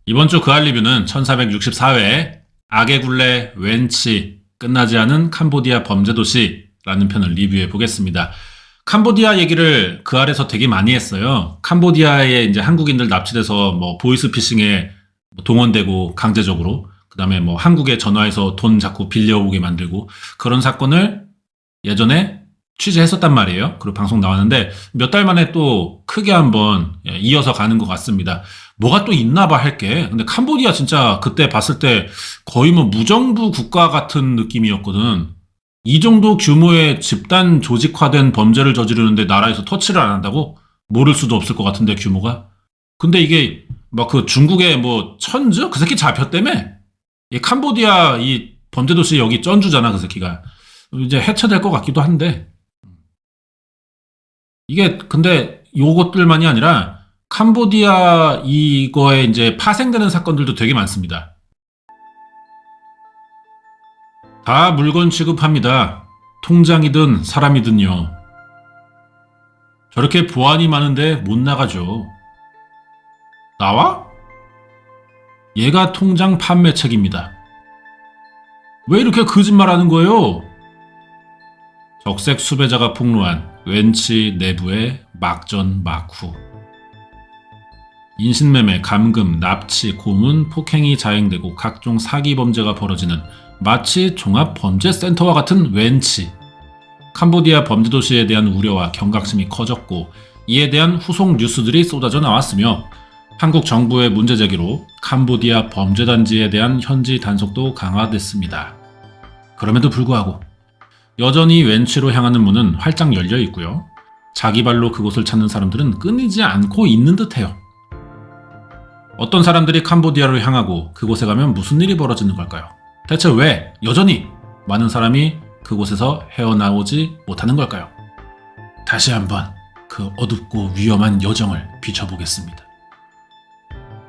이번 주 그할 리뷰는 1464회 악의 굴레 웬치 끝나지 않은 캄보디아 범죄도시라는 편을 리뷰해 보겠습니다. 캄보디아 얘기를 그 알에서 되게 많이 했어요. 캄보디아에 이제 한국인들 납치돼서 뭐 보이스피싱에 동원되고 강제적으로 그다음에 뭐 한국에 전화해서 돈 자꾸 빌려오게 만들고 그런 사건을 예전에 취재했었단 말이에요. 그리고 방송 나왔는데 몇 달 만에 또 크게 한번 이어서 가는 것 같습니다. 뭐가 또 있나 봐 할게. 근데 캄보디아 진짜 그때 봤을 때 거의 뭐 무정부 국가 같은 느낌이었거든. 이 정도 규모의 집단 조직화된 범죄를 저지르는데 나라에서 터치를 안 한다고? 모를 수도 없을 것 같은데 규모가. 근데 이게 막 그 중국의 뭐 천주? 그 새끼 잡혔다며? 이 캄보디아 이 범죄도시 여기 쩐주잖아 그 새끼가. 이제 해체될 것 같기도 한데 이게 근데 요것들만이 아니라 캄보디아 이거에 이제 파생되는 사건들도 되게 많습니다. 다 물건 취급합니다. 통장이든 사람이든요. 저렇게 보안이 많은데 못 나가죠. 나와? 얘가 통장 판매책입니다. 왜 이렇게 거짓말하는 거예요? 적색 수배자가 폭로한 웬치 내부의 막전 막후. 인신매매, 감금, 납치, 고문, 폭행이 자행되고 각종 사기 범죄가 벌어지는 마치 종합범죄센터와 같은 웬치. 캄보디아 범죄도시에 대한 우려와 경각심이 커졌고 이에 대한 후속 뉴스들이 쏟아져 나왔으며 한국 정부의 문제 제기로 캄보디아 범죄단지에 대한 현지 단속도 강화됐습니다. 그럼에도 불구하고 여전히 웬치로 향하는 문은 활짝 열려 있고요. 자기 발로 그곳을 찾는 사람들은 끊이지 않고 있는 듯해요. 어떤 사람들이 캄보디아로 향하고 그곳에 가면 무슨 일이 벌어지는 걸까요? 대체 왜 여전히 많은 사람이 그곳에서 헤어나오지 못하는 걸까요? 다시 한번 그 어둡고 위험한 여정을 비춰보겠습니다.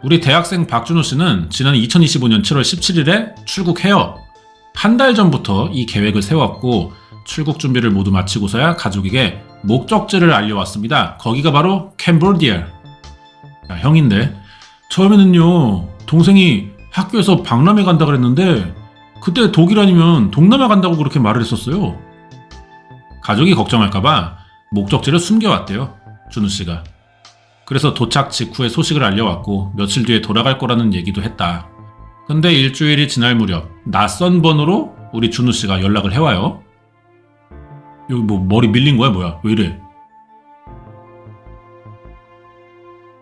우리 대학생 박준호 씨는 지난 2025년 7월 17일에 출국해요. 한 달 전부터 이 계획을 세웠고 출국 준비를 모두 마치고서야 가족에게 목적지를 알려왔습니다. 거기가 바로 캄보디아. 형인데 처음에는요 동생이 학교에서 박람회 간다 그랬는데 그때 독일 아니면 동남아 간다고 그렇게 말을 했었어요. 가족이 걱정할까봐 목적지를 숨겨왔대요. 준우 씨가. 그래서 도착 직후에 소식을 알려왔고 며칠 뒤에 돌아갈 거라는 얘기도 했다. 근데 일주일이 지날 무렵 낯선 번호로 우리 준우 씨가 연락을 해와요. 여기 뭐 머리 밀린 거야 뭐야? 왜 이래?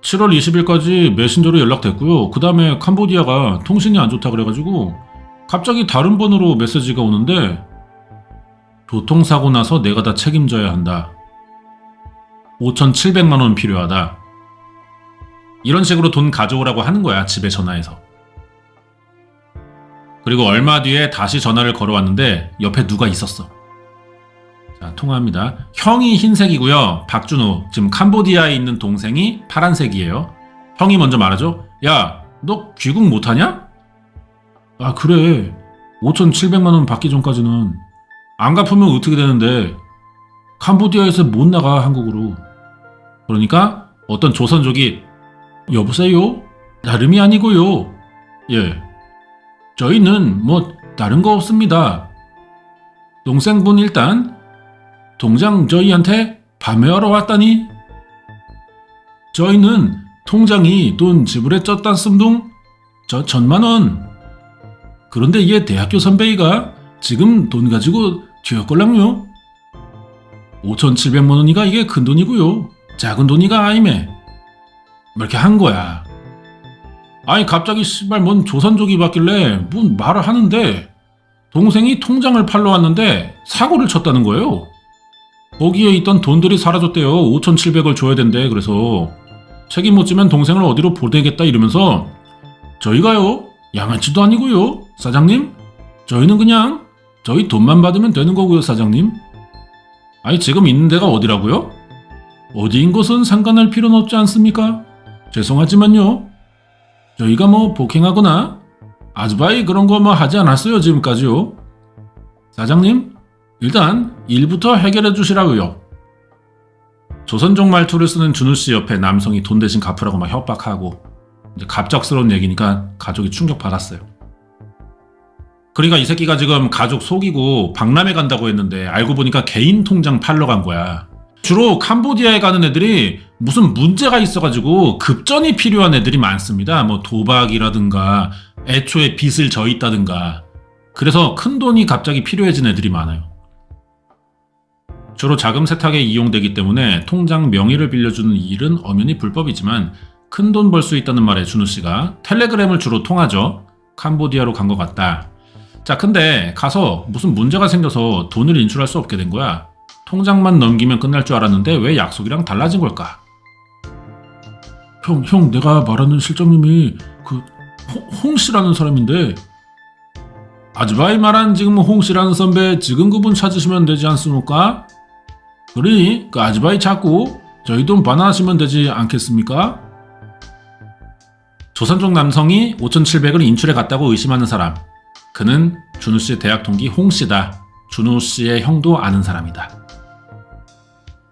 7월 20일까지 메신저로 연락됐고요. 그 다음에 캄보디아가 통신이 안 좋다 그래가지고 갑자기 다른 번호로 메시지가 오는데 교통사고 나서 내가 다 책임져야 한다. 5,700만 원 필요하다. 이런 식으로 돈 가져오라고 하는 거야. 집에 전화해서. 그리고 얼마 뒤에 다시 전화를 걸어왔는데 옆에 누가 있었어. 자, 통화합니다. 형이 흰색이고요. 박준호. 지금 캄보디아에 있는 동생이 파란색이에요. 형이 먼저 말하죠. 야, 너 귀국 못하냐? 아, 그래. 5,700만 원 받기 전까지는 안 갚으면 어떻게 되는데 캄보디아에서 못 나가 한국으로. 그러니까 어떤 조선족이 여보세요? 다름이 아니고요. 예. 저희는 뭐 다른 거 없습니다. 동생분 일단 통장 저희한테 판매하러 왔다니? 저희는 통장이 돈 지불해 쪘단 씀둥? 저 1,000만 원. 그런데 얘 대학교 선배이가 지금 돈 가지고 튀었걸랑요? 5,700만 원이가 이게 큰 돈이고요. 작은 돈이가 아니매. 뭐 이렇게 한 거야. 아니 갑자기 씨발 뭔 조선족이 받길래 뭔 말을 하는데 동생이 통장을 팔러 왔는데 사고를 쳤다는 거예요. 거기에 있던 돈들이 사라졌대요. 5,700을 줘야 된대. 그래서 책임 못 지면 동생을 어디로 보내겠다 이러면서 저희가요 양아치도 아니고요 사장님. 저희는 그냥 저희 돈만 받으면 되는 거고요 사장님. 아니 지금 있는 데가 어디라고요? 어디인 것은 상관할 필요는 없지 않습니까? 죄송하지만요 저희가 뭐 폭행하거나 아즈바이 그런 거 뭐 하지 않았어요 지금까지요. 사장님 일단 일부터 해결해 주시라고요. 조선족 말투를 쓰는 준우씨 옆에 남성이 돈 대신 갚으라고 막 협박하고 이제 갑작스러운 얘기니까 가족이 충격받았어요. 그러니까 이 새끼가 지금 가족 속이고 박람회 간다고 했는데 알고 보니까 개인 통장 팔러 간 거야. 주로 캄보디아에 가는 애들이 무슨 문제가 있어가지고 급전이 필요한 애들이 많습니다. 뭐 도박이라든가 애초에 빚을 져 있다든가. 그래서 큰 돈이 갑자기 필요해진 애들이 많아요. 주로 자금 세탁에 이용되기 때문에 통장 명의를 빌려주는 일은 엄연히 불법이지만 큰 돈 벌 수 있다는 말에 준우 씨가 텔레그램을 주로 통하죠. 캄보디아로 간 것 같다. 자, 근데 가서 무슨 문제가 생겨서 돈을 인출할 수 없게 된 거야. 통장만 넘기면 끝날 줄 알았는데 왜 약속이랑 달라진 걸까? 형, 내가 말하는 실장님이 홍 씨라는 사람인데 아즈바이 말한 지금 홍 씨라는 선배 지금 그분 찾으시면 되지 않습니까? 그러니 그 아즈바이 찾고 저희 돈 반환하시면 되지 않겠습니까? 조선족 남성이 5,700을 인출해 갔다고 의심하는 사람. 그는 준우 씨의 대학 동기 홍 씨다. 준우 씨의 형도 아는 사람이다.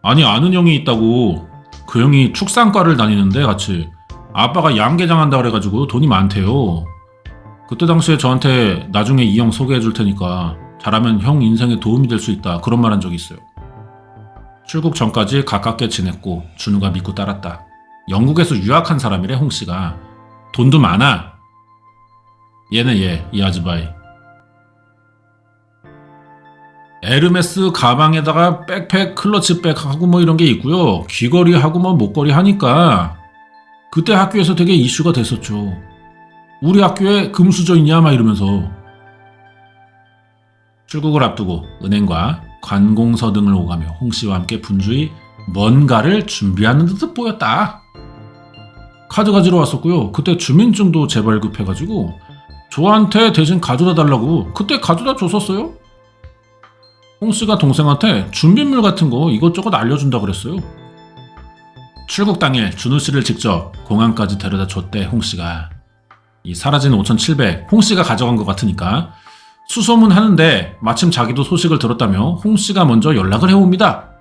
아니, 아는 형이 있다고. 그 형이 축산과를 다니는데 같이 아빠가 양계장 한다 그래가지고 돈이 많대요. 그때 당시에 저한테 나중에 이 형 소개해 줄 테니까 잘하면 형 인생에 도움이 될 수 있다, 그런 말 한 적이 있어요. 출국 전까지 가깝게 지냈고 준우가 믿고 따랐다. 영국에서 유학한 사람이래. 홍 씨가 돈도 많아. 얘네 이 아즈바이 에르메스 가방에다가 백팩, 클러치백 하고 뭐 이런 게 있고요. 귀걸이 하고 뭐 목걸이 하니까 그때 학교에서 되게 이슈가 됐었죠. 우리 학교에 금수저 있냐 막 이러면서. 출국을 앞두고 은행과 관공서 등을 오가며 홍 씨와 함께 분주히 뭔가를 준비하는 듯 보였다. 카드 가지러 왔었고요. 그때 주민증도 재발급해가지고 저한테 대신 가져다 달라고 그때 가져다 줬었어요. 홍 씨가 동생한테 준비물 같은 거 이것저것 알려준다 그랬어요. 출국 당일 준우 씨를 직접 공항까지 데려다 줬대. 홍 씨가. 이 사라진 5,700 홍 씨가 가져간 것 같으니까 수소문 하는데 마침 자기도 소식을 들었다며 홍 씨가 먼저 연락을 해옵니다.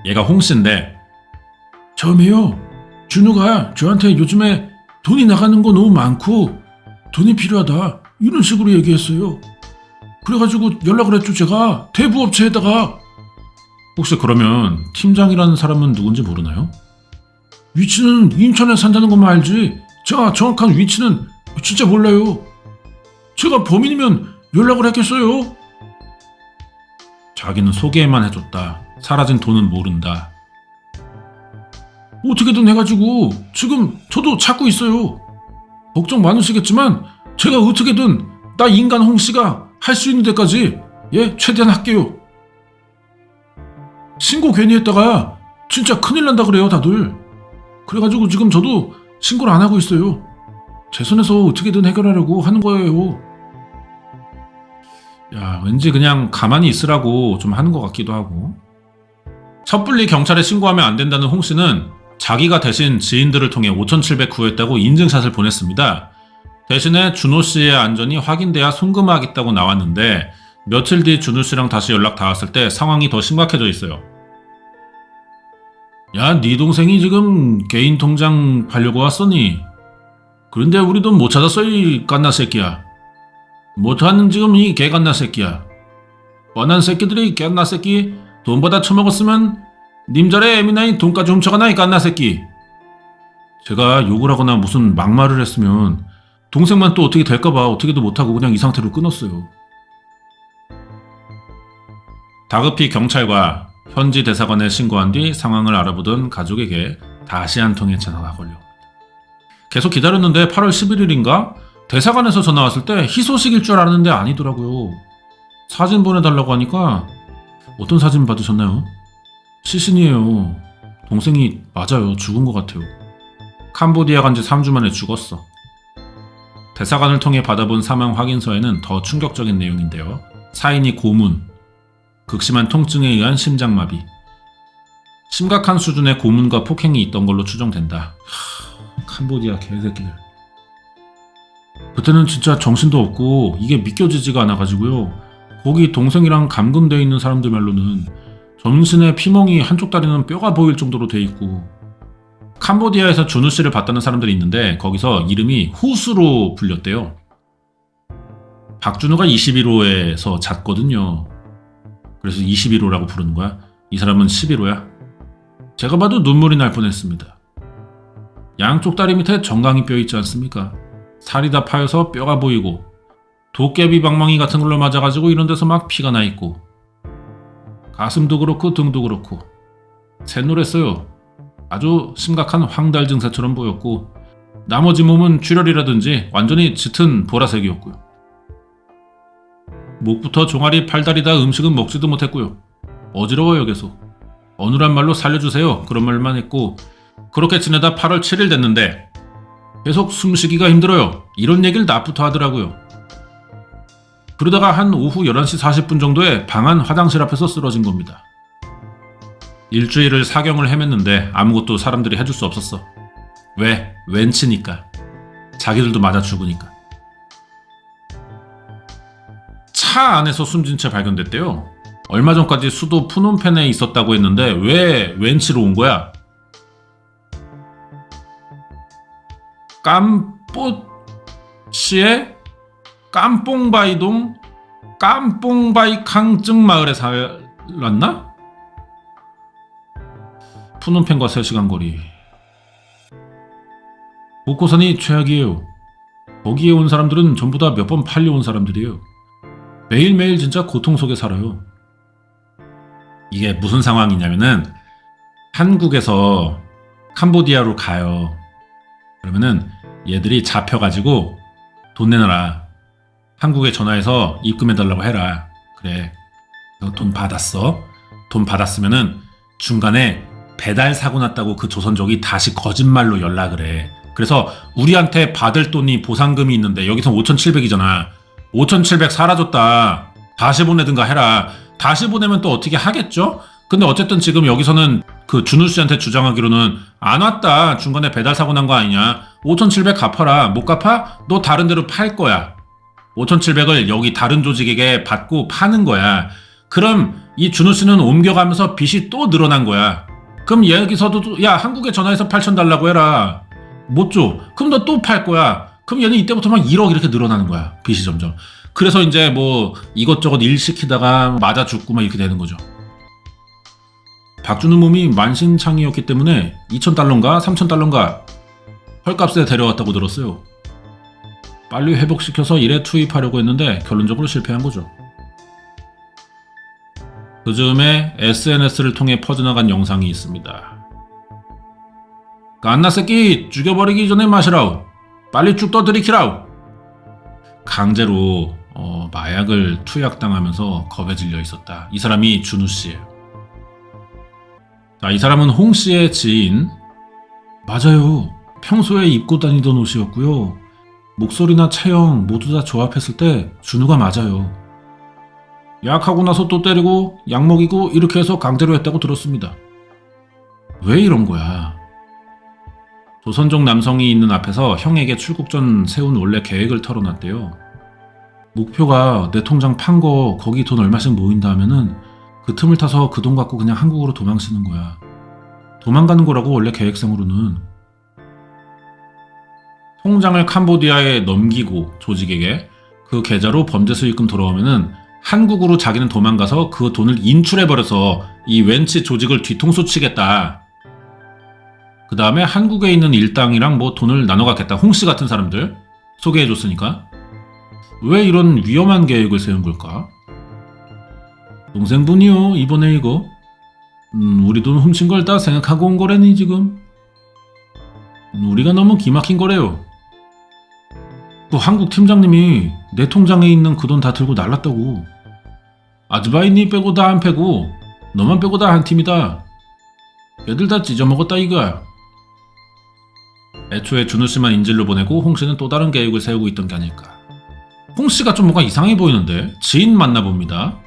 얘가 홍 씨인데, 처음에요, 준우가 저한테 요즘에 돈이 나가는 거 너무 많고 돈이 필요하다 이런 식으로 얘기했어요. 그래가지고 연락을 했죠. 제가 대부업체에다가. 혹시 그러면 팀장이라는 사람은 누군지 모르나요? 위치는 인천에 산다는 것만 알지 제가 정확한 위치는 진짜 몰라요. 제가 범인이면 연락을 했겠어요. 자기는 소개만 해줬다. 사라진 돈은 모른다. 어떻게든 해가지고 지금 저도 찾고 있어요. 걱정 많으시겠지만 제가 어떻게든 나 인간 홍씨가 할 수 있는 데까지 최대한 할게요. 신고 괜히 했다가 진짜 큰일 난다 그래요 다들. 그래가지고 지금 저도 신고를 안 하고 있어요. 제 손에서 어떻게든 해결하려고 하는 거예요. 야, 왠지 그냥 가만히 있으라고 좀 하는 것 같기도 하고. 섣불리 경찰에 신고하면 안 된다는 홍 씨는 자기가 대신 지인들을 통해 5,700 구했다고 인증샷을 보냈습니다. 대신에 준호 씨의 안전이 확인돼야 송금하겠다고 나왔는데 며칠 뒤 준호 씨랑 다시 연락 닿았을 때 상황이 더 심각해져 있어요. 야, 네 동생이 지금 개인 통장 팔려고 왔었니? 그런데 우리 돈 못 찾았어, 이 깐나 새끼야. 못하는 지금 이 개깐나 새끼야. 뻔한 새끼들이 깐나 새끼 돈 받아 처먹었으면 님자리 애미나이 돈까지 훔쳐가나 이 깐나 새끼. 제가 욕을 하거나 무슨 막말을 했으면 동생만 또 어떻게 될까봐 어떻게도 못하고 그냥 이 상태로 끊었어요. 다급히 경찰과 현지 대사관에 신고한 뒤 상황을 알아보던 가족에게 다시 한 통의 전화가 걸려. 계속 기다렸는데 8월 11일인가 대사관에서 전화 왔을 때 희소식일 줄 알았는데 아니더라고요. 사진 보내달라고 하니까 어떤 사진 받으셨나요? 시신이에요. 동생이 맞아요. 죽은 것 같아요. 캄보디아 간 지 3주 만에 죽었어. 대사관을 통해 받아본 사망 확인서에는 더 충격적인 내용인데요. 사인이 고문, 극심한 통증에 의한 심장마비, 심각한 수준의 고문과 폭행이 있던 걸로 추정된다. 캄보디아 개새끼들. 그때는 진짜 정신도 없고 이게 믿겨지지가 않아가지고요. 거기 동생이랑 감금되어 있는 사람들 말로는 전신에 피멍이 한쪽 다리는 뼈가 보일 정도로 돼 있고 캄보디아에서 준우 씨를 봤다는 사람들이 있는데 거기서 이름이 후수로 불렸대요. 박준우가 21호에서 잤거든요. 그래서 21호라고 부르는 거야. 이 사람은 11호야. 제가 봐도 눈물이 날 뻔했습니다. 양쪽 다리 밑에 정강이 뼈 있지 않습니까? 살이 다 파여서 뼈가 보이고 도깨비 방망이 같은 걸로 맞아가지고 이런 데서 막 피가 나 있고 가슴도 그렇고 등도 그렇고 샛노랬어요. 아주 심각한 황달 증세처럼 보였고 나머지 몸은 출혈이라든지 완전히 짙은 보라색이었고요. 목부터 종아리 팔다리 다 음식은 먹지도 못했고요. 어지러워요 계속. 어눌한 말로 살려주세요 그런 말만 했고 그렇게 지내다 8월 7일 됐는데 계속 숨쉬기가 힘들어요. 이런 얘기를 낮부터 하더라고요. 그러다가 한 오후 11시 40분 정도에 방 안 화장실 앞에서 쓰러진 겁니다. 일주일을 사경을 헤맸는데 아무것도 사람들이 해줄 수 없었어. 왜? 웬치니까. 자기들도 맞아 죽으니까. 차 안에서 숨진 채 발견됐대요. 얼마 전까지 수도 푸놈펜에 있었다고 했는데 왜 웬치로 온 거야? 깜뽀시의 깜뽕바이동 깜뽕바이 캉증 마을에 살았나? 푸놈펜과 3시간 거리. 목고산이 최악이에요. 거기에 온 사람들은 전부 다 몇 번 팔려온 사람들이에요. 매일매일 진짜 고통 속에 살아요. 이게 무슨 상황이냐면은 한국에서 캄보디아로 가요. 그러면은 얘들이 잡혀가지고 돈 내놔라. 한국에 전화해서 입금해달라고 해라. 그래. 너 돈 받았어. 돈 받았으면은 중간에 배달 사고 났다고 그 조선족이 다시 거짓말로 연락을 해. 그래서 우리한테 받을 돈이 보상금이 있는데 여기서 5,700이잖아. 5,700 사라졌다. 다시 보내든가 해라. 다시 보내면 또 어떻게 하겠죠? 근데 어쨌든 지금 여기서는 그 준우 씨한테 주장하기로는 안 왔다. 중간에 배달 사고 난 거 아니냐. 5,700 갚아라. 못 갚아? 너 다른 데로 팔 거야. 5,700을 여기 다른 조직에게 받고 파는 거야. 그럼 이 준우 씨는 옮겨가면서 빚이 또 늘어난 거야. 그럼 여기서도 야 한국에 전화해서 8,000 달라고 해라. 못 줘. 그럼 너 또 팔 거야. 그럼 얘는 이때부터 막 1억 이렇게 늘어나는 거야. 빚이 점점. 그래서 이제 뭐 이것저것 일 시키다가 맞아 죽고 막 이렇게 되는 거죠. 박준우 몸이 만신창이었기 때문에 2,000달러인가 3,000달러인가 헐값에 데려왔다고 들었어요. 빨리 회복시켜서 일에 투입하려고 했는데 결론적으로 실패한 거죠. 그 즈음에 SNS를 통해 퍼져나간 영상이 있습니다. 갓나 새끼 죽여버리기 전에 마시라우. 빨리 쭉 떠들이키라우. 강제로 마약을 투약당하면서 겁에 질려 있었다. 이 사람이 준우 씨예요. 자, 이 사람은 홍 씨의 지인. 맞아요. 평소에 입고 다니던 옷이었고요. 목소리나 체형 모두 다 조합했을 때 준우가 맞아요. 약하고 나서 또 때리고 약 먹이고 이렇게 해서 강제로 했다고 들었습니다. 왜 이런 거야? 조선족 남성이 있는 앞에서 형에게 출국 전 세운 원래 계획을 털어놨대요. 목표가 내 통장 판 거 거기 돈 얼마씩 모인다 하면은 그 틈을 타서 그 돈 갖고 그냥 한국으로 도망치는 거야. 도망가는 거라고 원래 계획상으로는. 통장을 캄보디아에 넘기고 조직에게 그 계좌로 범죄 수익금 돌아오면은 한국으로 자기는 도망가서 그 돈을 인출해버려서 이 웬치 조직을 뒤통수 치겠다. 그 다음에 한국에 있는 일당이랑 뭐 돈을 나눠 갖겠다. 홍씨 같은 사람들 소개해줬으니까. 왜 이런 위험한 계획을 세운 걸까? 동생분이요 이번에 이거 우리 돈 훔친 걸 다 생각하고 온 거래니 지금. 우리가 너무 기막힌 거래요. 그 한국 팀장님이 내 통장에 있는 그 돈 다 들고 날랐다고. 아즈바이니 빼고 다 안 패고 너만 빼고 다 한 팀이다. 애들 다 찢어먹었다 이거야. 애초에 준우씨만 인질로 보내고 홍씨는 또 다른 계획을 세우고 있던 게 아닐까. 홍씨가 좀 뭔가 이상해 보이는데 지인 만나봅니다.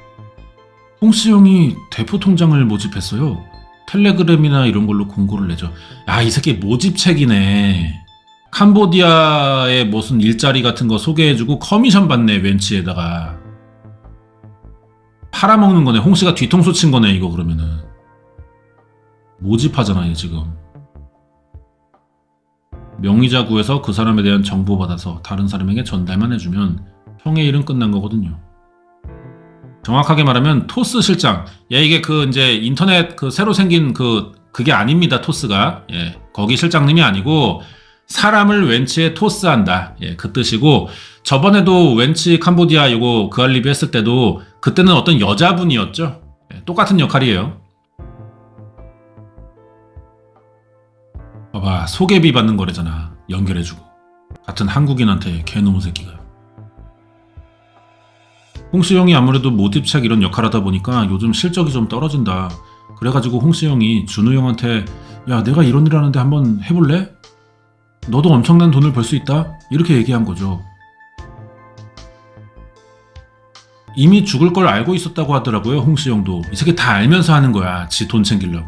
홍씨 형이 대포 통장을 모집했어요. 텔레그램이나 이런 걸로 공고를 내죠. 야, 이 새끼 모집책이네. 캄보디아에 무슨 일자리 같은 거 소개해주고 커미션 받네. 웬치에다가 팔아먹는 거네. 홍씨가 뒤통수 친 거네 이거. 그러면은 모집하잖아 얘 지금. 명의자 구해서 그 사람에 대한 정보 받아서 다른 사람에게 전달만 해주면 형의 일은 끝난 거거든요. 정확하게 말하면 토스 실장. 예, 이게 이제 인터넷 새로 생긴 그게 아닙니다. 토스가. 예, 거기 실장님이 아니고 사람을 웬치에 토스한다. 예, 그 뜻이고 저번에도 웬치 캄보디아 요거 그알 리뷰 했을 때도 그때는 어떤 여자분이었죠. 예, 똑같은 역할이에요. 봐봐, 소개비 받는 거래잖아. 연결해주고. 같은 한국인한테 개놈의 새끼가. 홍시영이 아무래도 모집책 이런 역할 하다 보니까 요즘 실적이 좀 떨어진다. 그래가지고 홍시영이 준우 형한테 야, 내가 이런 일 하는데 한번 해볼래? 너도 엄청난 돈을 벌 수 있다? 이렇게 얘기한 거죠. 이미 죽을 걸 알고 있었다고 하더라고요. 홍시영도. 이 새끼 다 알면서 하는 거야. 지 돈 챙기려고.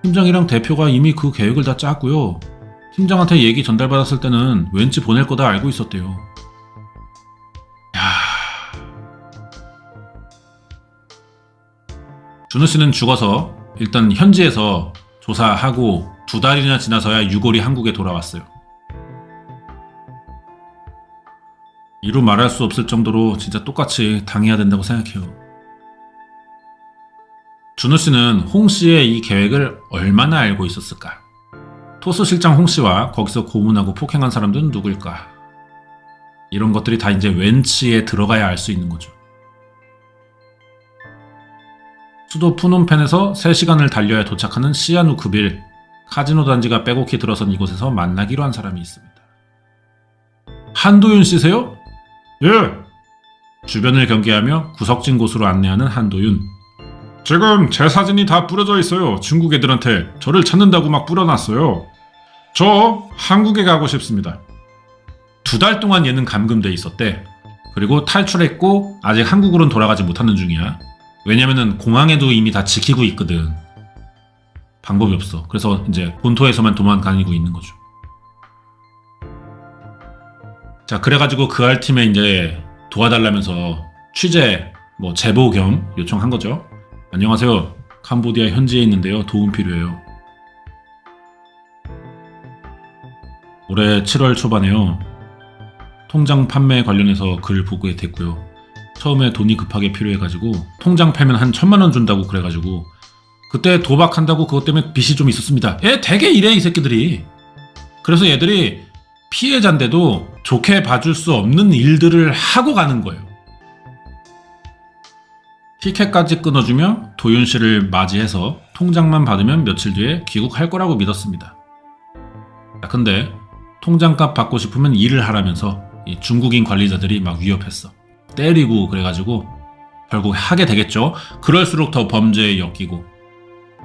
팀장이랑 대표가 이미 그 계획을 다 짰고요. 팀장한테 얘기 전달받았을 때는 왠지 보낼 거다 알고 있었대요. 준우 씨는 죽어서 일단 현지에서 조사하고 2달이나 지나서야 유골이 한국에 돌아왔어요. 이루 말할 수 없을 정도로 진짜 똑같이 당해야 된다고 생각해요. 준우 씨는 홍 씨의 이 계획을 얼마나 알고 있었을까? 토스 실장 홍 씨와 거기서 고문하고 폭행한 사람들은 누굴까? 이런 것들이 다 이제 웬치에 들어가야 알 수 있는 거죠. 수도 푸놈펜에서 3시간을 달려야 도착하는 시아누크빌, 카지노 단지가 빼곡히 들어선 이곳에서 만나기로 한 사람이 있습니다. 한도윤 씨세요? 예! 주변을 경계하며 구석진 곳으로 안내하는 한도윤. 지금 제 사진이 다 뿌려져 있어요. 중국 애들한테 저를 찾는다고 막 뿌려놨어요. 저 한국에 가고 싶습니다. 2달 동안 얘는 감금돼 있었대. 그리고 탈출했고 아직 한국으로는 돌아가지 못하는 중이야. 왜냐면은 공항에도 이미 다 지키고 있거든. 방법이 없어. 그래서 이제 본토에서만 도망다니고 있는 거죠. 자, 그래가지고 그 알팀에 이제 도와달라면서 취재, 제보 겸 요청한 거죠. 안녕하세요. 캄보디아 현지에 있는데요. 도움 필요해요. 올해 7월 초반에요. 통장 판매 관련해서 글 보게 됐고요. 처음에 돈이 급하게 필요해가지고 통장 팔면 한 1,000만 원 준다고 그래가지고 그때 도박한다고 그것 때문에 빚이 좀 있었습니다. 되게 이래 이 새끼들이. 그래서 얘들이 피해자인데도 좋게 봐줄 수 없는 일들을 하고 가는 거예요. 티켓까지 끊어주며 도윤 씨를 맞이해서 통장만 받으면 며칠 뒤에 귀국할 거라고 믿었습니다. 근데 통장값 받고 싶으면 일을 하라면서 이 중국인 관리자들이 막 위협했어. 때리고 그래가지고 결국 하게 되겠죠. 그럴수록 더 범죄에 엮이고.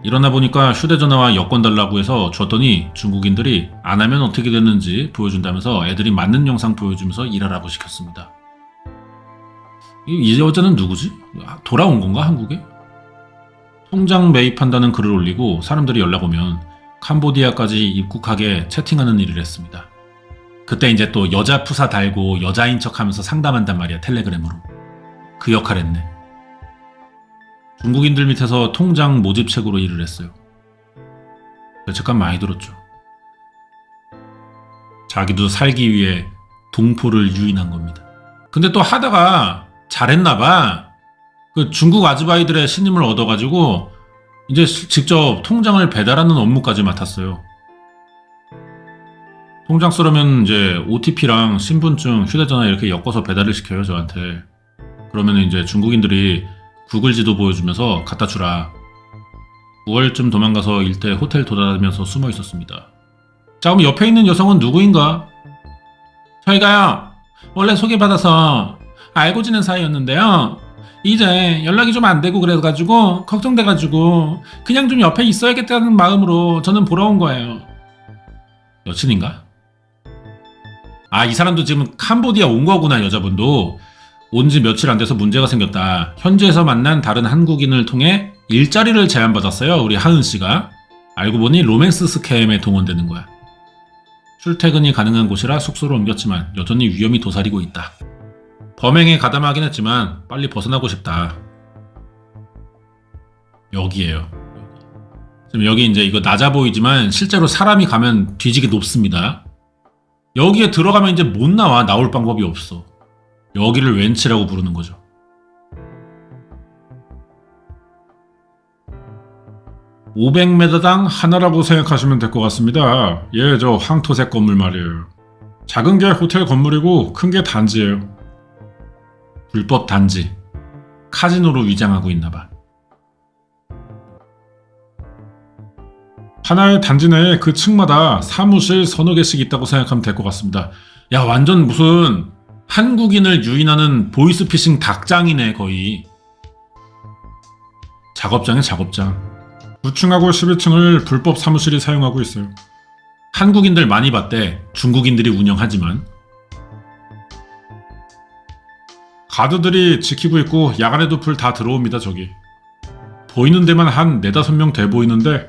이러나 보니까 휴대전화와 여권 달라고 해서 줬더니 중국인들이 안 하면 어떻게 됐는지 보여준다면서 애들이 맞는 영상 보여주면서 일하라고 시켰습니다. 이 여자는 누구지? 돌아온 건가 한국에? 통장 매입한다는 글을 올리고 사람들이 연락 오면 캄보디아까지 입국하게 채팅하는 일을 했습니다. 그때 이제 또 여자 푸사 달고 여자인 척하면서 상담한단 말이야. 텔레그램으로. 그 역할 했네. 중국인들 밑에서 통장 모집책으로 일을 했어요. 죄책감 많이 들었죠. 자기도 살기 위해 동포를 유인한 겁니다. 근데 또 하다가 잘했나봐. 그 중국 아즈바이들의 신임을 얻어가지고 이제 직접 통장을 배달하는 업무까지 맡았어요. 통장 쓰려면 이제 OTP랑 신분증, 휴대전화 이렇게 엮어서 배달을 시켜요, 저한테. 그러면 이제 중국인들이 구글 지도 보여주면서 갖다 주라. 9월쯤 도망가서 일대 호텔 돌아다니면서 숨어 있었습니다. 자, 그럼 옆에 있는 여성은 누구인가? 저희가요, 원래 소개받아서 알고 지낸 사이였는데요. 이제 연락이 좀 안 되고 그래가지고 걱정돼가지고 그냥 좀 옆에 있어야겠다는 마음으로 저는 보러 온 거예요. 여친인가? 이 사람도 지금 캄보디아 온 거구나. 여자분도 온 지 며칠 안 돼서 문제가 생겼다. 현지에서 만난 다른 한국인을 통해 일자리를 제안받았어요. 우리 하은 씨가. 알고 보니 로맨스 스캠에 동원되는 거야. 출퇴근이 가능한 곳이라 숙소로 옮겼지만 여전히 위험이 도사리고 있다. 범행에 가담하긴 했지만 빨리 벗어나고 싶다. 여기에요. 지금 여기 이제 이거 낮아 보이지만 실제로 사람이 가면 뒤지게 높습니다. 여기에 들어가면 이제 못 나와. 나올 방법이 없어. 여기를 웬치라고 부르는 거죠. (500m당) 하나라고 생각하시면 될 것 같습니다. 예, 저 황토색 건물 말이에요. 작은 게 호텔 건물이고 큰 게 단지예요. 불법 단지. 카지노로 위장하고 있나봐. 하나의 단지 내에 그 층마다 사무실 서너 개씩 있다고 생각하면 될 것 같습니다. 야, 완전 무슨 한국인을 유인하는 보이스피싱 닭장이네 거의. 작업장에 작업장. 9층하고 12층을 불법 사무실이 사용하고 있어요. 한국인들 많이 봤대. 중국인들이 운영하지만. 가드들이 지키고 있고 야간에도 불 다 들어옵니다. 저기. 보이는 데만 한 4, 5명 돼 보이는데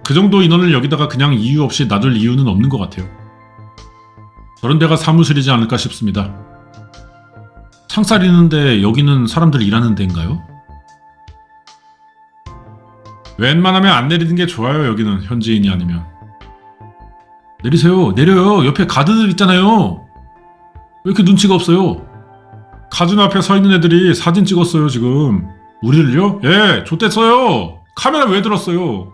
그 정도 인원을 여기다가 그냥 이유 없이 놔둘 이유는 없는 것 같아요. 저런 데가 사무실이지 않을까 싶습니다. 창살 있는데 여기는 사람들 일하는 데인가요? 웬만하면 안 내리는 게 좋아요. 여기는 현지인이 아니면. 내리세요. 내려요. 옆에 가드들 있잖아요. 왜 이렇게 눈치가 없어요? 카지노 앞에 서 있는 애들이 사진 찍었어요 지금. 우리를요? 예, 좆됐어요. 카메라 왜 들었어요?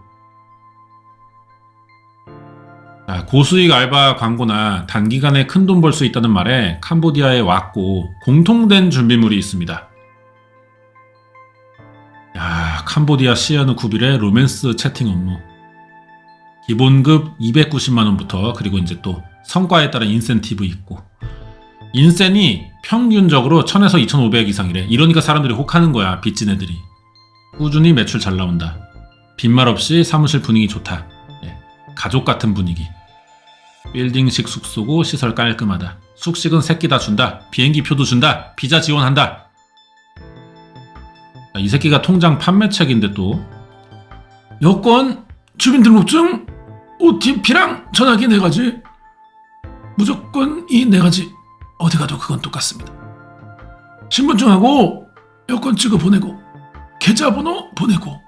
고수익 알바 광고나 단기간에 큰 돈 벌 수 있다는 말에 캄보디아에 왔고 공통된 준비물이 있습니다. 야, 캄보디아 시아누쿠빌의 로맨스 채팅 업무. 기본급 290만원부터 그리고 이제 또 성과에 따른 인센티브 있고 인센이 평균적으로 1000에서 2500 이상이래. 이러니까 사람들이 혹하는 거야. 빚진 애들이. 꾸준히 매출 잘 나온다. 빈말 없이 사무실 분위기 좋다. 예, 가족 같은 분위기. 빌딩식 숙소고 시설 깔끔하다. 숙식은 새끼 다 준다. 비행기 표도 준다. 비자 지원한다. 이 새끼가 통장 판매책인데 또 여권, 주민등록증, OTP랑 전화기 4가지. 무조건 이 4가지. 어디 가도 그건 똑같습니다. 신분증하고 여권 찍어 보내고 계좌번호 보내고.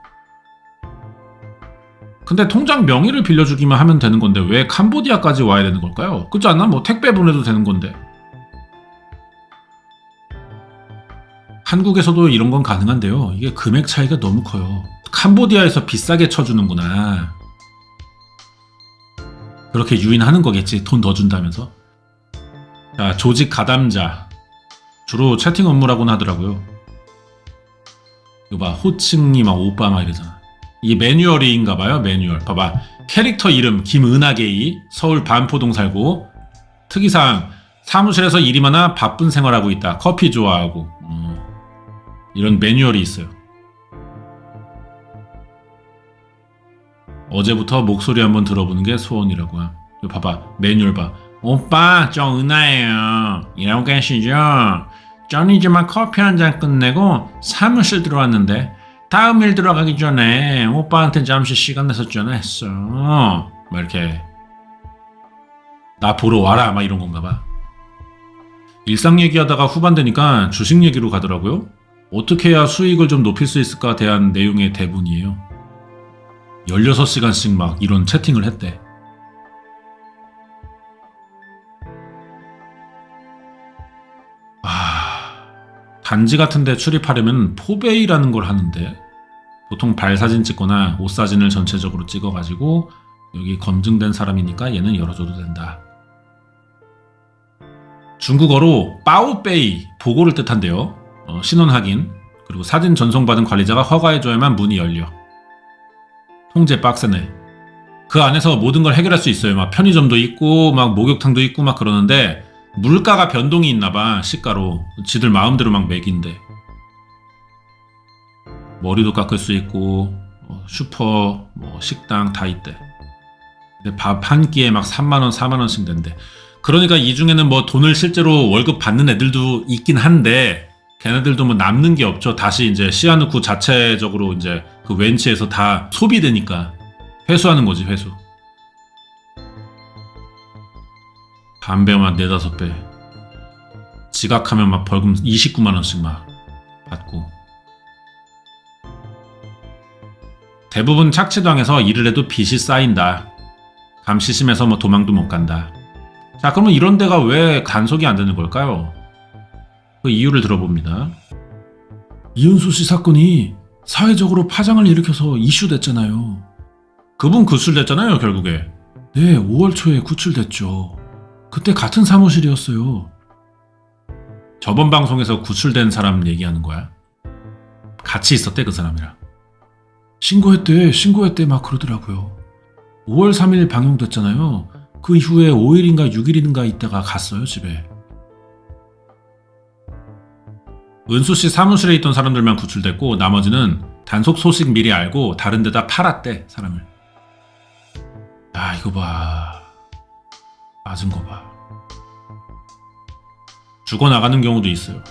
근데 통장 명의를 빌려주기만 하면 되는 건데 왜 캄보디아까지 와야 되는 걸까요? 그렇지 않나? 뭐 택배 보내도 되는 건데. 한국에서도 이런 건 가능한데요. 이게 금액 차이가 너무 커요. 캄보디아에서 비싸게 쳐주는구나. 그렇게 유인하는 거겠지. 돈 더 준다면서. 자, 조직 가담자. 주로 채팅 업무라고는 하더라고요. 이거 봐. 호칭이 막 오빠 막 이러잖아. 이게 매뉴얼인가봐요. 매뉴얼. 봐봐. 캐릭터 이름 김은하게이. 서울 반포동 살고. 특이사항. 사무실에서 일이 많아 바쁜 생활하고 있다. 커피 좋아하고. 이런 매뉴얼이 있어요. 어제부터 목소리 한번 들어보는 게 소원이라고. 봐봐. 매뉴얼 봐. 오빠 저 은하예요. 일하고 계시죠? 저는 이제만 커피 한 잔 끝내고 사무실 들어왔는데 다음 일 들어가기 전에 오빠한테 잠시 시간 내서 전화했어. 막 이렇게 나 보러 와라 막 이런 건가 봐. 일상 얘기하다가 후반 되니까 주식 얘기로 가더라고요. 어떻게 해야 수익을 좀 높일 수 있을까 대한 내용의 대본이에요. 16시간씩 막 이런 채팅을 했대. 단지 같은 데 출입하려면 포베이라는 걸 하는데 보통 발 사진 찍거나 옷 사진을 전체적으로 찍어가지고 여기 검증된 사람이니까 얘는 열어줘도 된다. 중국어로 빠오베이 보고를 뜻한대요. 신원 확인 그리고 사진 전송받은 관리자가 허가해줘야만 문이 열려. 통제 빡세네. 그 안에서 모든 걸 해결할 수 있어요. 막 편의점도 있고 막 목욕탕도 있고 막 그러는데 물가가 변동이 있나봐. 시가로 지들 마음대로 막 매긴대. 머리도 깎을 수 있고 슈퍼 식당 다 있대. 근데 밥 한 끼에 막 3만원 4만원씩 낸대. 그러니까 이 중에는 뭐 돈을 실제로 월급 받는 애들도 있긴 한데 걔네들도 뭐 남는 게 없죠. 다시 이제 시아누쿠 자체적으로 이제 그 웬치에서 다 소비되니까 회수하는 거지. 회수. 담배만 4-5배. 지각하면 막 벌금 29만원씩 막 받고. 대부분 착취당해서 일을 해도 빚이 쌓인다. 감시 심해서 도망도 못 간다. 자, 그러면 이런 데가 왜 단속이 안 되는 걸까요? 그 이유를 들어봅니다. 이은수 씨 사건이 사회적으로 파장을 일으켜서 이슈됐잖아요. 그분 구출됐잖아요, 결국에. 네, 5월 초에 구출됐죠. 그때 같은 사무실이었어요. 저번 방송에서 구출된 사람 얘기하는 거야? 같이 있었대, 그 사람이랑. 신고했대 막 그러더라고요. 5월 3일 방영됐잖아요. 그 이후에 5일인가 6일인가 있다가 갔어요, 집에. 은수 씨 사무실에 있던 사람들만 구출됐고 나머지는 단속 소식 미리 알고 다른 데다 팔았대, 사람을. 아, 이거 봐. 맞은 거 봐. 죽어나가는 경우도 있어요.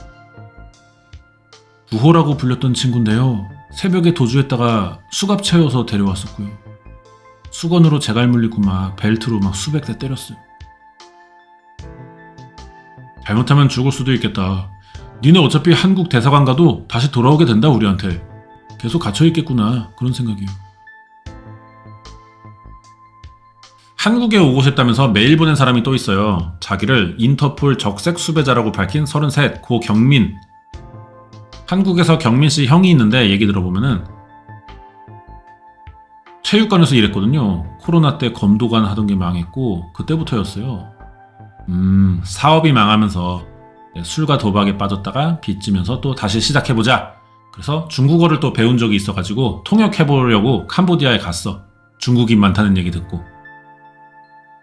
구호라고 불렸던 친구인데요. 새벽에 도주했다가 수갑 채워서 데려왔었고요. 수건으로 재갈 물리고 막 벨트로 막 수백 대 때렸어요. 잘못하면 죽을 수도 있겠다. 니네 어차피 한국 대사관 가도 다시 돌아오게 된다, 우리한테. 계속 갇혀있겠구나, 그런 생각이에요. 한국에 오고 싶다면서 메일 보낸 사람이 또 있어요. 자기를 인터폴 적색 수배자라고 밝힌 33 고경민. 한국에서 경민 씨 형이 있는데 얘기 들어보면은 체육관에서 일했거든요. 코로나 때 검도관 하던 게 망했고 그때부터였어요. 사업이 망하면서 술과 도박에 빠졌다가 빚지면서 또 다시 시작해보자. 그래서 중국어를 또 배운 적이 있어가지고 통역해보려고 캄보디아에 갔어. 중국인 많다는 얘기 듣고.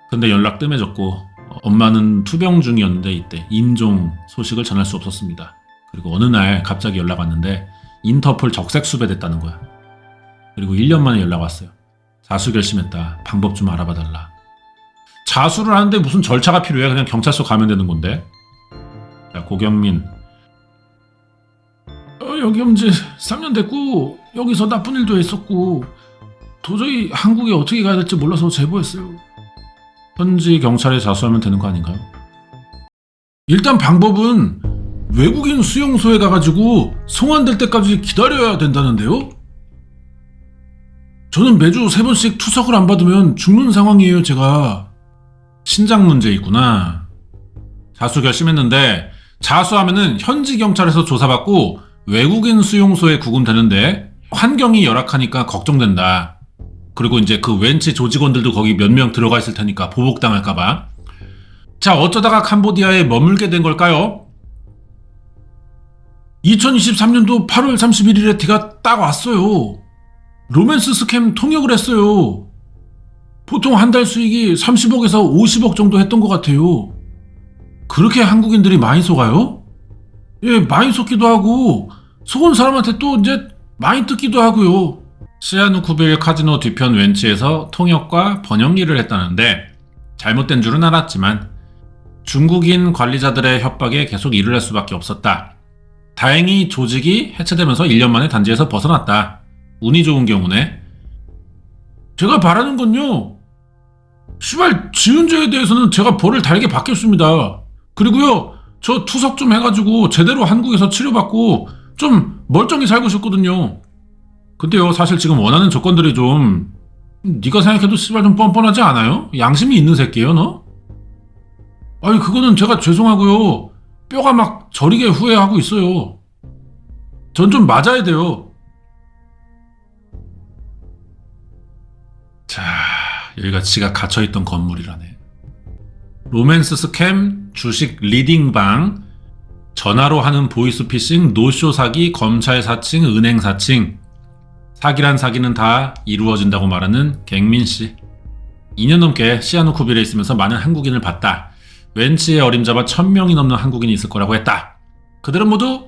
근데 연락 뜸해졌고 엄마는 투병 중이었는데 이때 임종 소식을 전할 수 없었습니다. 그리고 어느 날 갑자기 연락 왔는데 인터폴 적색 수배됐다는 거야. 그리고 1년 만에 연락 왔어요. 자수 결심했다. 방법 좀 알아봐달라. 자수를 하는데 무슨 절차가 필요해? 그냥 경찰서 가면 되는 건데. 자, 고경민. 여기 온 지 3년 됐고 여기서 나쁜 일도 했었고 도저히 한국에 어떻게 가야 될지 몰라서 제보했어요. 현지 경찰에 자수하면 되는 거 아닌가요? 일단 방법은 외국인 수용소에 가가지고 송환될 때까지 기다려야 된다는데요? 저는 매주 3번씩 투석을 안 받으면 죽는 상황이에요, 제가. 신장 문제 있구나. 자수 결심했는데 자수하면은 현지 경찰에서 조사받고 외국인 수용소에 구금되는데 환경이 열악하니까 걱정된다. 그리고 이제 그 웬치 조직원들도 거기 몇 명 들어가 있을 테니까 보복당할까봐. 자, 어쩌다가 캄보디아에 머물게 된 걸까요? 2023년도 8월 31일에 티가 딱 왔어요. 로맨스 스캠 통역을 했어요. 보통 한 달 수익이 30억에서 50억 정도 했던 것 같아요. 그렇게 한국인들이 많이 속아요? 예, 많이 속기도 하고 속은 사람한테 또 이제 많이 뜯기도 하고요. 시아누쿠빌 카지노 뒤편 웬치에서 통역과 번역 일을 했다는데 잘못된 줄은 알았지만 중국인 관리자들의 협박에 계속 일을 할 수밖에 없었다. 다행히 조직이 해체되면서 1년 만에 단지에서 벗어났다. 운이 좋은 경우네. 제가 바라는 건요, 시발 지은 죄에 대해서는 제가 벌을 달게 받겠습니다. 그리고요, 저 투석 좀 해가지고 제대로 한국에서 치료받고 좀 멀쩡히 살고 싶거든요. 근데요, 사실 지금 원하는 조건들이 좀 네가 생각해도 씨발 좀 뻔뻔하지 않아요? 양심이 있는 새끼예요, 너? 아니, 그거는 제가 죄송하고요. 뼈가 막 저리게 후회하고 있어요. 전 좀 맞아야 돼요. 자, 여기가 지가 갇혀있던 건물이라네. 로맨스 스캠, 주식 리딩방, 전화로 하는 보이스피싱, 노쇼 사기, 검찰 사칭, 은행 사칭. 사기란 사기는 다 이루어진다고 말하는 갱민씨. 2년 넘게 시아누쿠빌에 있으면서 많은 한국인을 봤다. 웬치에 어림잡아 1000명이 넘는 한국인이 있을 거라고 했다. 그들은 모두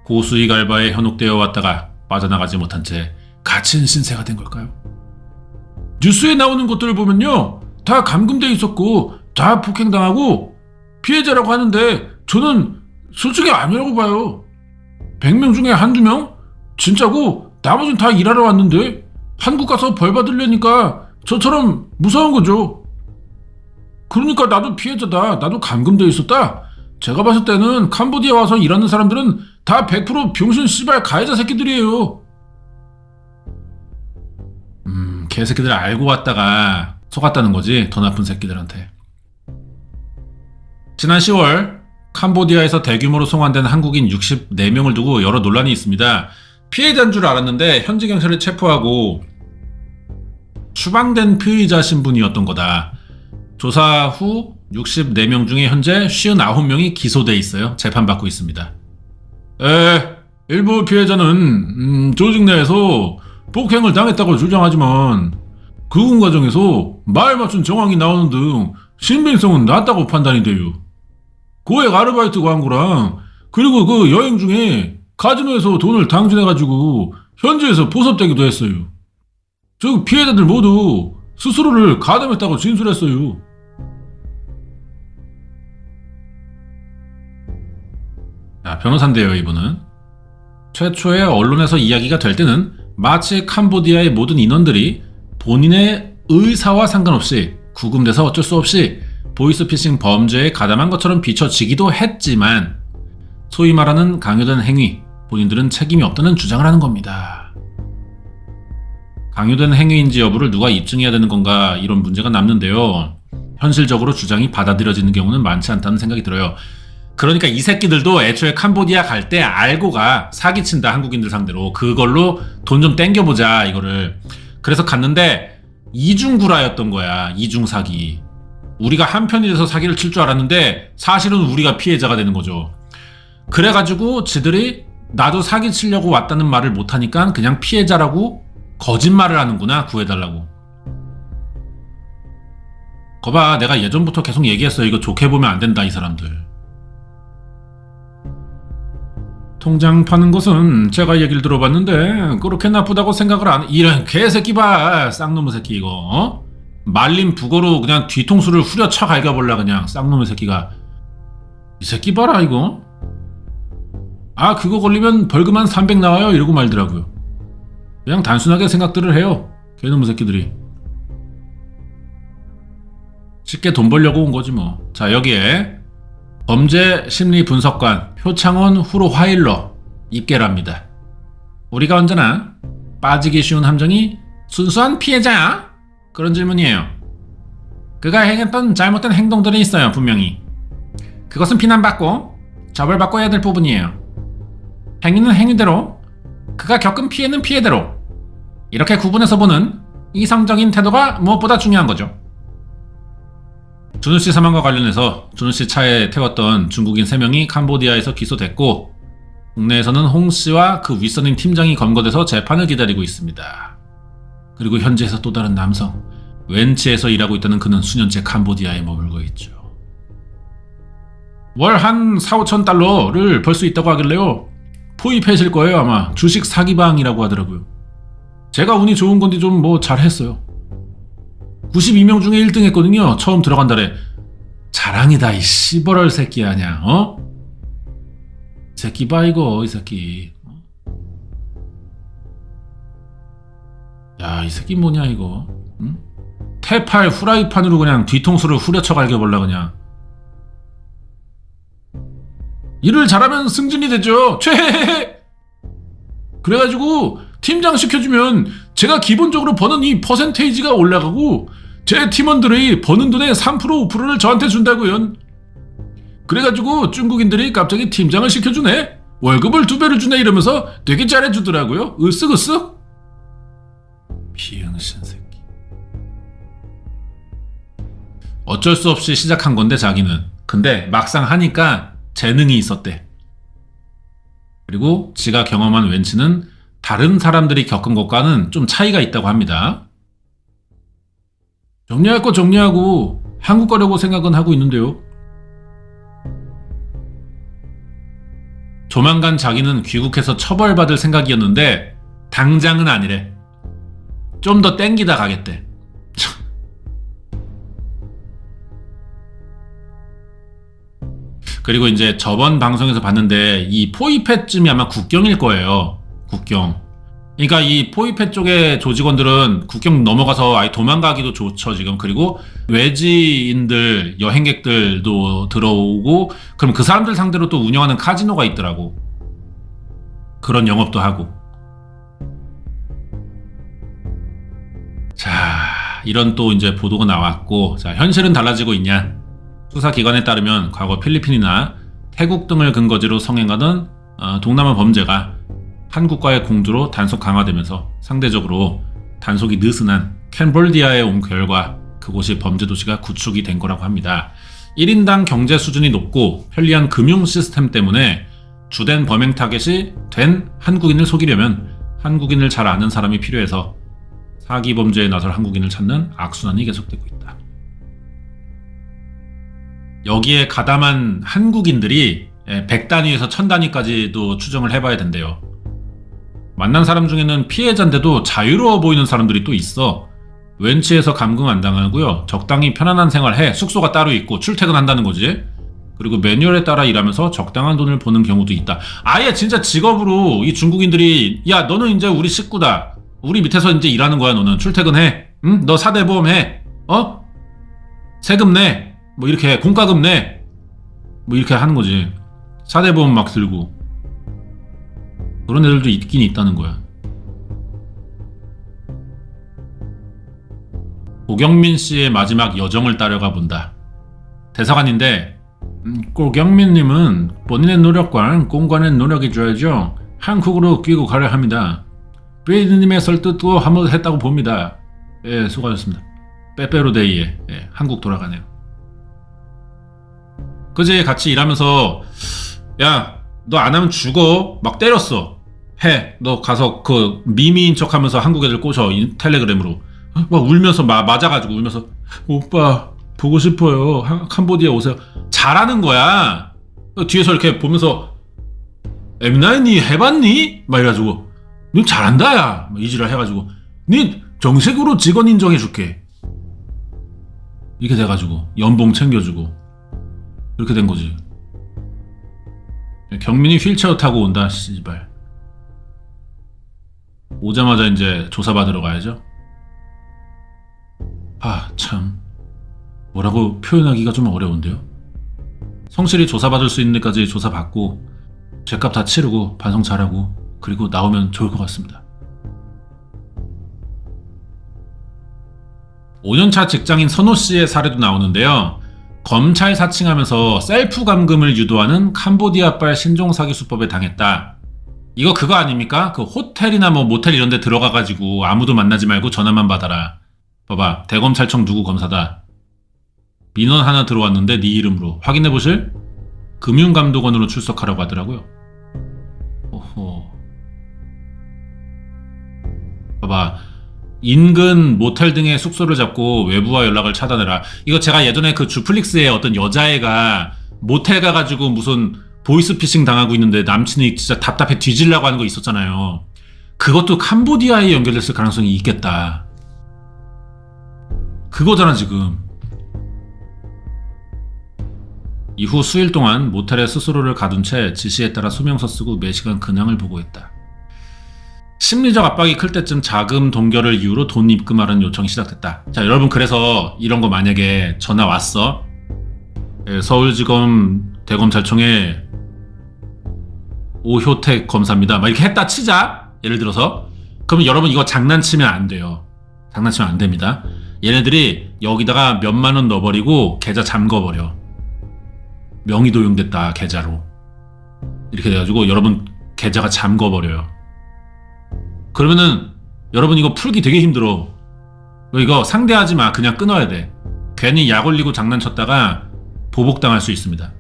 고수익 알바에 현혹되어 왔다가 빠져나가지 못한 채 갇힌 신세가 된 걸까요? 뉴스에 나오는 것들을 보면요, 다 감금돼 있었고 다 폭행당하고 피해자라고 하는데 저는 솔직히 아니라고 봐요. 100명 중에 한두 명? 진짜고 나머지는 다 일하러 왔는데 한국 가서 벌 받으려니까 저처럼 무서운 거죠. 그러니까 나도 피해자다. 나도 감금돼 있었다. 제가 봤을 때는 캄보디아 와서 일하는 사람들은 다 100% 병신 씨발 가해자 새끼들이에요. 개새끼들 알고 왔다가 속았다는 거지. 더 나쁜 새끼들한테. 지난 10월 캄보디아에서 대규모로 송환된 한국인 64명을 두고 여러 논란이 있습니다. 피해자인 줄 알았는데 현지 경찰이 체포하고 추방된 피의자 신분이었던 거다. 조사 후 64명 중에 현재 59명이 기소돼 있어요. 재판받고 있습니다. 일부 피해자는 조직 내에서 폭행을 당했다고 주장하지만 구금 과정에서 말 맞춘 정황이 나오는 등 신빙성은 낮다고 판단이 돼요. 고액 아르바이트 광고랑 그리고 그 여행 중에 카지노에서 돈을 당진해가지고 현지에서 보섭되기도 했어요. 즉 피해자들 모두 스스로를 가담했다고 진술했어요. 변호사인데요, 이분은. 최초에 언론에서 이야기가 될 때는 마치 캄보디아의 모든 인원들이 본인의 의사와 상관없이 구금돼서 어쩔 수 없이 보이스피싱 범죄에 가담한 것처럼 비춰지기도 했지만 소위 말하는 강요된 행위, 본인들은 책임이 없다는 주장을 하는 겁니다. 강요된 행위인지 여부를 누가 입증해야 되는 건가 이런 문제가 남는데요. 현실적으로 주장이 받아들여지는 경우는 많지 않다는 생각이 들어요. 그러니까 이 새끼들도 애초에 캄보디아 갈 때 알고 가. 사기친다, 한국인들 상대로. 그걸로 돈 좀 땡겨보자, 이거를. 그래서 갔는데 이중구라였던 거야. 이중사기. 우리가 한편이 돼서 사기를 칠 줄 알았는데 사실은 우리가 피해자가 되는 거죠. 그래가지고 지들이 나도 사기 치려고 왔다는 말을 못하니까 그냥 피해자라고 거짓말을 하는구나, 구해달라고. 거봐, 내가 예전부터 계속 얘기했어. 이거 좋게 보면 안 된다, 이 사람들. 통장 파는 것은 제가 얘기를 들어봤는데 그렇게 나쁘다고 생각을 안 해. 이런 개새끼 봐. 쌍놈의 새끼 이거. 어? 말린 북어로 그냥 뒤통수를 후려쳐 갈겨볼라 그냥. 쌍놈의 새끼가. 이 새끼 봐라 이거. 아 그거 걸리면 벌금 한 300 나와요 이러고 말더라고요. 그냥 단순하게 생각들을 해요. 개놈의 새끼들이. 쉽게 돈 벌려고 온 거지 뭐. 자 여기에 범죄 심리 분석관 표창원 후로 화일러 입계랍니다. 우리가 언제나 빠지기 쉬운 함정이 순수한 피해자야? 그런 질문이에요. 그가 행했던 잘못된 행동들이 있어요. 분명히. 그것은 비난받고 처벌받고 해야 될 부분이에요. 행위는 행위대로 그가 겪은 피해는 피해대로 이렇게 구분해서 보는 이성적인 태도가 무엇보다 중요한 거죠. 준우씨 사망과 관련해서 준우씨 차에 태웠던 중국인 3명이 캄보디아에서 기소됐고 국내에서는 홍씨와 그 윗선인 팀장이 검거돼서 재판을 기다리고 있습니다. 그리고 현지에서 또 다른 남성 웬치에서 일하고 있다는 그는 수년째 캄보디아에 머물고 있죠. 월 한 4-5천 달러를 벌 수 있다고 하길래요. 포입하실 거예요 아마. 주식 사기방이라고 하더라고요. 제가 운이 좋은 건지 좀 뭐 잘했어요. 92명 중에 1등 했거든요. 처음 들어간 달에. 자랑이다 이 씨버럴 새끼 아냐. 어? 이 새끼 봐 이거 이 새끼. 야 이 새끼 뭐냐 이거. 응? 테팔 후라이판으로 그냥 뒤통수를 후려쳐 갈겨볼라 그냥. 일을 잘하면 승진이 되죠. 최헤헤. 그래가지고 팀장 시켜주면 제가 기본적으로 버는 이 퍼센테이지가 올라가고 제 팀원들이 버는 돈의 3% 5%를 저한테 준다고요. 그래가지고 중국인들이 갑자기 팀장을 시켜주네. 월급을 2배를 주네 이러면서 되게 잘해주더라고요. 으쓱으쓱. 비응신 새끼. 어쩔 수 없이 시작한 건데 자기는. 근데 막상 하니까 재능이 있었대. 그리고 지가 경험한 웬치는 다른 사람들이 겪은 것과는 좀 차이가 있다고 합니다. 정리할 거 정리하고 한국 가려고 생각은 하고 있는데요. 조만간 자기는 귀국해서 처벌받을 생각이었는데 당장은 아니래. 좀 더 땡기다 가겠대. 그리고 이제 저번 방송에서 봤는데 이 포이펫쯤이 아마 국경일 거예요. 국경. 그러니까 이 포이펫 쪽의 조직원들은 국경 넘어가서 아예 도망가기도 좋죠 지금. 그리고 외지인들 여행객들도 들어오고 그럼 그 사람들 상대로 또 운영하는 카지노가 있더라고. 그런 영업도 하고. 자 이런 또 이제 보도가 나왔고, 자, 현실은 달라지고 있냐? 수사기관에 따르면 과거 필리핀이나 태국 등을 근거지로 성행하던 동남아 범죄가 한국과의 공조로 단속 강화되면서 상대적으로 단속이 느슨한 캄보디아에 온 결과 그곳이 범죄 도시가 구축이 된 거라고 합니다. 1인당 경제 수준이 높고 편리한 금융 시스템 때문에 주된 범행 타겟이 된 한국인을 속이려면 한국인을 잘 아는 사람이 필요해서 사기 범죄에 나설 한국인을 찾는 악순환이 계속되고 있다. 여기에 가담한 한국인들이 100단위에서 1000단위까지도 추정을 해봐야 된대요. 만난 사람 중에는 피해자인데도 자유로워 보이는 사람들이 또 있어. 웬치에서 감금 안 당하고요. 적당히 편안한 생활해. 숙소가 따로 있고 출퇴근한다는 거지. 그리고 매뉴얼에 따라 일하면서 적당한 돈을 버는 경우도 있다. 아예 진짜 직업으로 이 중국인들이 야 너는 이제 우리 식구다. 우리 밑에서 이제 일하는 거야. 너는 출퇴근해. 응? 너 사대보험 해. 세금 내. 뭐 이렇게 공과금 내. 뭐 이렇게 하는 거지. 사대보험 막 들고. 그런 애들도 있긴 있다는 거야. 고경민 씨의 마지막 여정을 따라가 본다. 대사관인데 고경민님은 본인의 노력과 공관의 노력이 줘야죠. 한국으로 끼고 가려 합니다. 피디님의 설득도 한번 했다고 봅니다. 예, 수고하셨습니다. 빼빼로데이에 한국 돌아가네요. 그제 같이 일하면서 야, 너 안 하면 죽어. 막 때렸어. 해. 너 가서 그 미미인 척하면서 한국 애들 꼬셔. 텔레그램으로. 막 울면서 맞아가지고 울면서 오빠 보고 싶어요. 캄보디아 오세요. 잘하는 거야. 뒤에서 이렇게 보면서 M9니 해봤니? 막 이래가지고 너 잘한다 야. 이지랄 해가지고 니 정식으로 직원 인정해줄게. 이렇게 돼가지고 연봉 챙겨주고 이렇게 된 거지. 경민이 휠체어 타고 온다. 씨발. 오자마자 이제 조사받으러 가야죠. 참 뭐라고 표현하기가 좀 어려운데요. 성실히 조사받을 수 있는 데까지 조사받고 죗값 다 치르고 반성 잘하고 그리고 나오면 좋을 것 같습니다. 5년차 직장인 선호씨의 사례도 나오는데요. 검찰 사칭하면서 셀프 감금을 유도하는 캄보디아발 신종사기 수법에 당했다. 이거 그거 아닙니까? 그 호텔이나 뭐 모텔 이런 데 들어가가지고 아무도 만나지 말고 전화만 받아라. 봐봐, 대검찰청 누구 검사다. 민원 하나 들어왔는데 네 이름으로 확인해보실? 금융감독원으로 출석하라고 하더라고요. 오호. 봐봐, 인근 모텔 등의 숙소를 잡고 외부와 연락을 차단해라. 이거 제가 예전에 그 주플릭스에 어떤 여자애가 모텔 가가지고 무슨 보이스피싱 당하고 있는데 남친이 진짜 답답해 뒤질라고 하는 거 있었잖아요. 그것도 캄보디아에 연결됐을 가능성이 있겠다. 그거잖아 지금. 이후 수일 동안 모텔에 스스로를 가둔 채 지시에 따라 소명서 쓰고 매시간 근황을 보고했다. 심리적 압박이 클 때쯤 자금 동결을 이유로 돈 입금하라는 요청이 시작됐다. 자 여러분, 그래서 이런 거 만약에 전화 왔어. 서울지검 대검찰청에 오효택 검사입니다. 막 이렇게 했다 치자. 예를 들어서. 그러면 여러분 이거 장난치면 안 돼요. 장난치면 안 됩니다. 얘네들이 여기다가 몇만 원 넣어버리고 계좌 잠궈버려. 명의 도용됐다 계좌로. 이렇게 돼가지고 여러분 계좌가 잠궈버려요. 그러면은 여러분 이거 풀기 되게 힘들어. 이거 상대하지 마. 그냥 끊어야 돼. 괜히 약 올리고 장난쳤다가 보복당할 수 있습니다.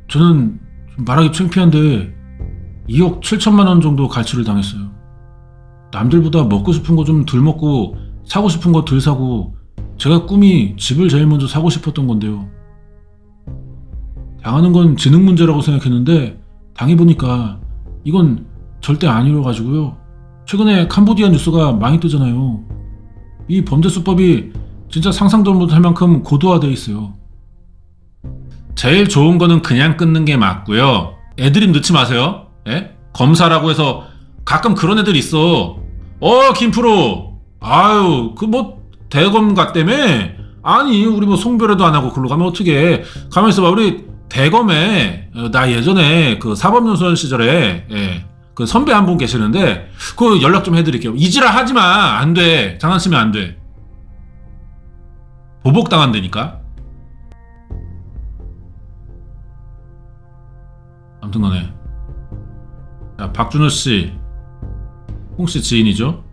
저는 말하기 창피한데 2억 7천만 원 정도 갈취를 당했어요. 남들보다 먹고 싶은 거 좀 덜 먹고 사고 싶은 거 덜 사고 제가 꿈이 집을 제일 먼저 사고 싶었던 건데요. 당하는 건 지능 문제라고 생각했는데 당해보니까 이건 절대 아니어가지고요. 최근에 캄보디아 뉴스가 많이 뜨잖아요. 이 범죄 수법이 진짜 상상도 못할 만큼 고도화되어 있어요. 제일 좋은 거는 그냥 끊는 게 맞고요. 애드립 넣지 마세요. 검사라고 해서 가끔 그런 애들 있어. 김프로 아유 그 뭐 대검 갔다며? 아니 우리 뭐 송별회도 안 하고 글로 가면 어떡해. 가만있어 봐. 우리 대검에 나 예전에 그 사법연수원 시절에 그 선배 한 분 계시는데 그 연락 좀 해드릴게요. 이지랄 하지마. 안 돼. 장난치면 안 돼. 보복당한다니까. 아무튼 간에 자, 박준호씨 홍씨 지인이죠.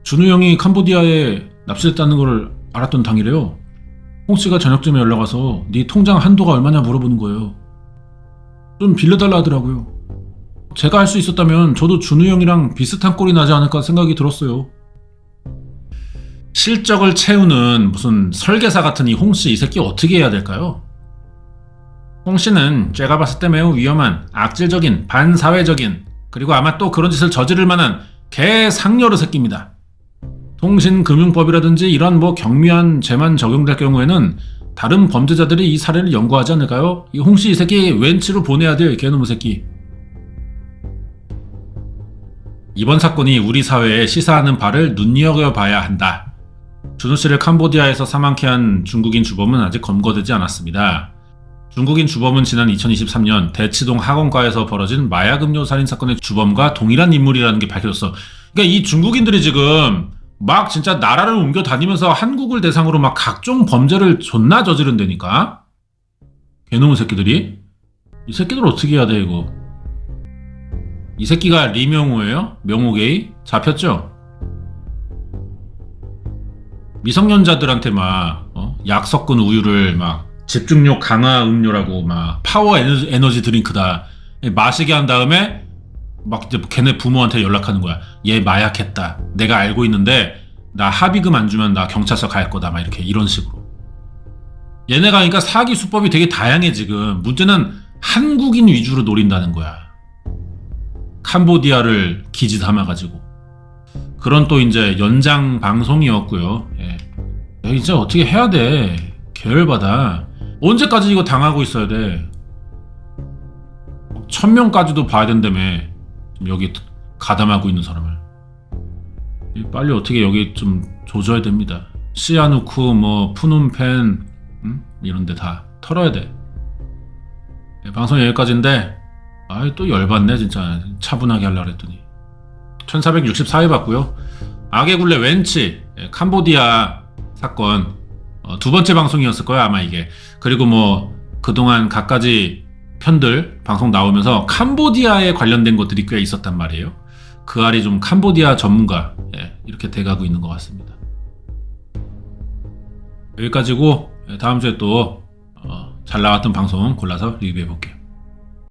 준우 형이 캄보디아에 납치됐다는 걸 알았던 당일에요. 홍씨가 저녁쯤에 연락와서 네 통장 한도가 얼마냐 물어보는 거예요. 좀 빌려달라 하더라고요. 제가 할 수 있었다면 저도 준우 형이랑 비슷한 꼴이 나지 않을까 생각이 들었어요. 실적을 채우는 무슨 설계사 같은 이 홍씨, 이 새끼 어떻게 해야 될까요? 홍씨는 제가 봤을 때 매우 위험한 악질적인 반사회적인 그리고 아마 또 그런 짓을 저지를 만한 개상여르 새끼입니다. 통신금융법이라든지 이런 뭐 경미한 죄만 적용될 경우에는 다른 범죄자들이 이 사례를 연구하지 않을까요? 이 홍씨 이 새끼 웬치로 보내야 돼요, 이 개놈의 새끼. 이번 사건이 우리 사회에 시사하는 바를 눈여겨봐야 한다. 준우 씨를 캄보디아에서 사망케 한 중국인 주범은 아직 검거되지 않았습니다. 중국인 주범은 지난 2023년 대치동 학원가에서 벌어진 마약 음료 살인 사건의 주범과 동일한 인물이라는 게 밝혀졌어. 그러니까 이 중국인들이 지금 막 진짜 나라를 옮겨 다니면서 한국을 대상으로 막 각종 범죄를 존나 저지른다니까? 개놈의 새끼들이? 이 새끼들 어떻게 해야 돼, 이거? 이 새끼가 리명호예요? 명호게이? 잡혔죠? 미성년자들한테 막 약 섞은 우유를 막 집중력 강화 음료라고 막 파워 에너지 드링크다 마시게 한 다음에 막 이제 걔네 부모한테 연락하는 거야. 얘 마약했다. 내가 알고 있는데 나 합의금 안 주면 나 경찰서 갈 거다. 막 이렇게 이런 식으로. 얘네가 그러니까 사기 수법이 되게 다양해 지금. 문제는 한국인 위주로 노린다는 거야. 캄보디아를 기지 삼아가지고. 그런 또 이제 연장 방송이었고요. 예. 야, 이제 어떻게 해야 돼. 계열받아. 언제까지 이거 당하고 있어야 돼. 1000명까지도 봐야 된다며. 여기 가담하고 있는 사람을. 빨리 어떻게 여기 좀 조져야 됩니다. 시아누크 뭐 푸놈펜 이런 데 다 털어야 돼. 네, 방송 여기까지인데 또 열받네 진짜. 차분하게 하려고 했더니 1464회 봤고요. 악의 굴레 웬치 캄보디아 사건 두 번째 방송이었을 거야 아마 이게. 그리고 뭐 그동안 갖가지 편들 방송 나오면서 캄보디아에 관련된 것들이 꽤 있었단 말이에요. 그 알이 좀 캄보디아 전문가 이렇게 돼가고 있는 것 같습니다. 여기까지고 다음 주에 또 잘 나왔던 방송 골라서 리뷰해 볼게요.